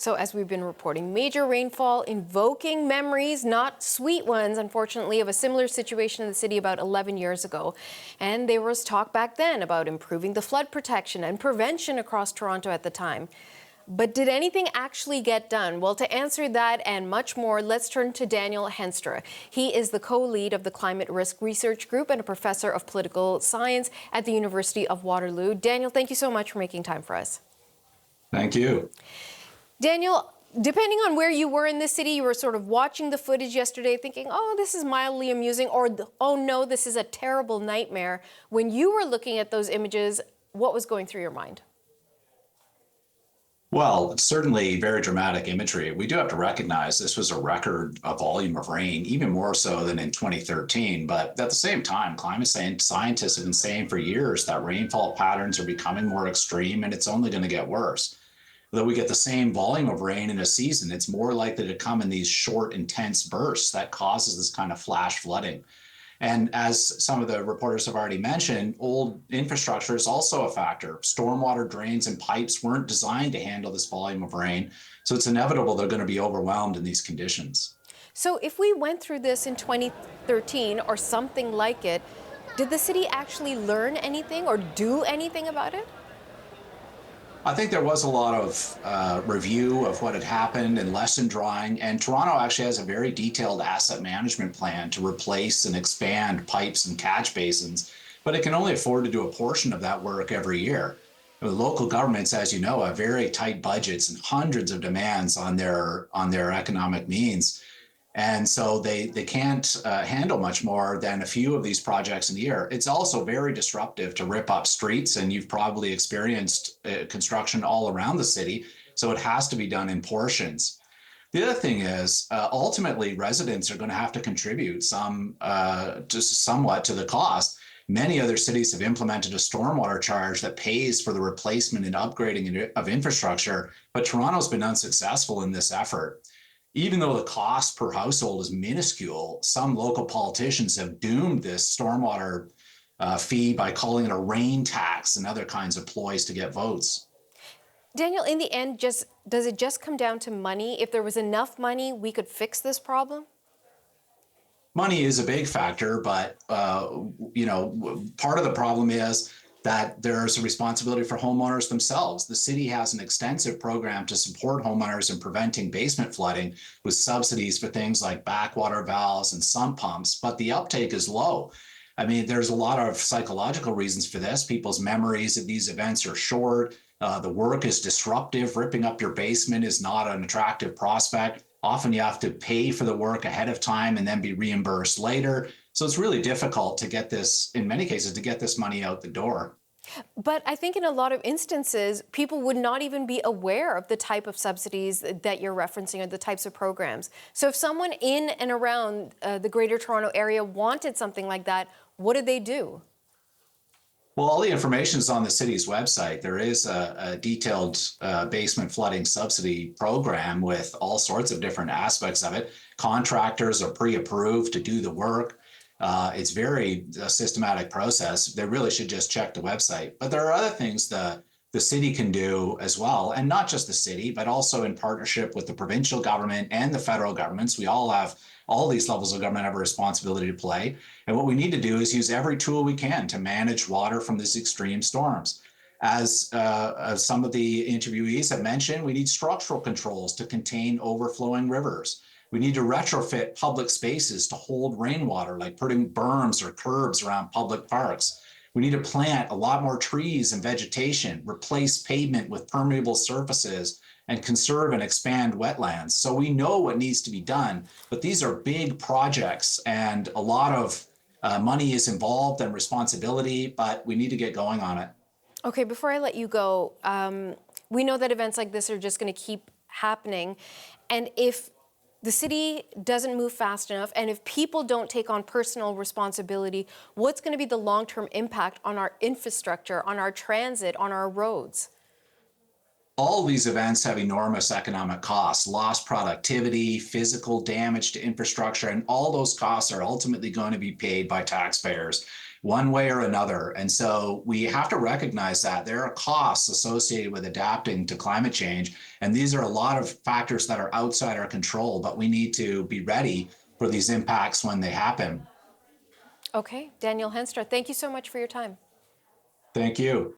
So as we've been reporting, major rainfall invoking memories, not sweet ones, unfortunately, of a similar situation in the city about 11 years ago. And there was talk back then about improving the flood protection and prevention across Toronto at the time. But did anything actually get done? Well, to answer that and much more, let's turn to Daniel Henstra. He is the co-lead of the Climate Risk Research Group and a professor of political science at the University of Waterloo. Daniel, thank you so much for making time for us. Thank you. Daniel, depending on where you were in the city, you were sort of watching the footage yesterday thinking, oh, this is mildly amusing, or oh no, this is a terrible nightmare. When you were looking at those images, what was going through your mind? Well, certainly very dramatic imagery. We do have to recognize this was a record volume of rain, even more so than in 2013. But at the same time, climate scientists have been saying for years that rainfall patterns are becoming more extreme and it's only going to get worse. Though we get the same volume of rain in a season, it's more likely to come in these short, intense bursts that causes this kind of flash flooding. And as some of the reporters have already mentioned, old infrastructure is also a factor. Stormwater drains and pipes weren't designed to handle this volume of rain, so it's inevitable they're going to be overwhelmed in these conditions. So if we went through this in 2013 or something like it, did the city actually learn anything or do anything about it? I think there was a lot of review of what had happened and lesson drawing, and Toronto actually has a very detailed asset management plan to replace and expand pipes and catch basins, but it can only afford to do a portion of that work every year. The local governments, as you know, have very tight budgets and hundreds of demands on their economic means. And so they can't handle much more than a few of these projects in a year. It's also very disruptive to rip up streets, and you've probably experienced construction all around the city, so it has to be done in portions. The other thing is, ultimately, residents are going to have to contribute just somewhat to the cost. Many other cities have implemented a stormwater charge that pays for the replacement and upgrading of infrastructure, but Toronto's been unsuccessful in this effort. Even though the cost per household is minuscule, some local politicians have doomed this stormwater fee by calling it a rain tax and other kinds of ploys to get votes. Daniel, in the end, does it just come down to money? If there was enough money, we could fix this problem? Money is a big factor, but part of the problem is that there's a responsibility for homeowners themselves. The city has an extensive program to support homeowners in preventing basement flooding with subsidies for things like backwater valves and sump pumps, but the uptake is low. I mean, there's a lot of psychological reasons for this. People's memories of these events are short. The work is disruptive. Ripping up your basement is not an attractive prospect. Often you have to pay for the work ahead of time and then be reimbursed later. So it's really difficult to get this, in many cases, to get this money out the door. But I think in a lot of instances, people would not even be aware of the type of subsidies that you're referencing or the types of programs. So if someone in and around the Greater Toronto area wanted something like that, what did they do? Well, all the information is on the city's website. There is a detailed basement flooding subsidy program with all sorts of different aspects of it. Contractors are pre-approved to do the work. It's very systematic process. They really should just check the website. But there are other things the city can do as well, and not just the city, but also in partnership with the provincial government and the federal governments. We all these levels of government have a responsibility to play. And what we need to do is use every tool we can to manage water from these extreme storms. As some of the interviewees have mentioned, we need structural controls to contain overflowing rivers. We need to retrofit public spaces to hold rainwater, like putting berms or curbs around public parks. We need to plant a lot more trees and vegetation, replace pavement with permeable surfaces, and conserve and expand wetlands. So we know what needs to be done, but these are big projects and a lot of money is involved and responsibility, but we need to get going on it. Okay, before I let you go, we know that events like this are just going to keep happening. And if the city doesn't move fast enough, and if people don't take on personal responsibility, what's going to be the long-term impact on our infrastructure, on our transit, on our roads? All these events have enormous economic costs, lost productivity, physical damage to infrastructure, and all those costs are ultimately going to be paid by taxpayers. one way or another. And so we have to recognize that there are costs associated with adapting to climate change. And these are a lot of factors that are outside our control, but we need to be ready for these impacts when they happen. Okay, Daniel Henstra, thank you so much for your time. Thank you.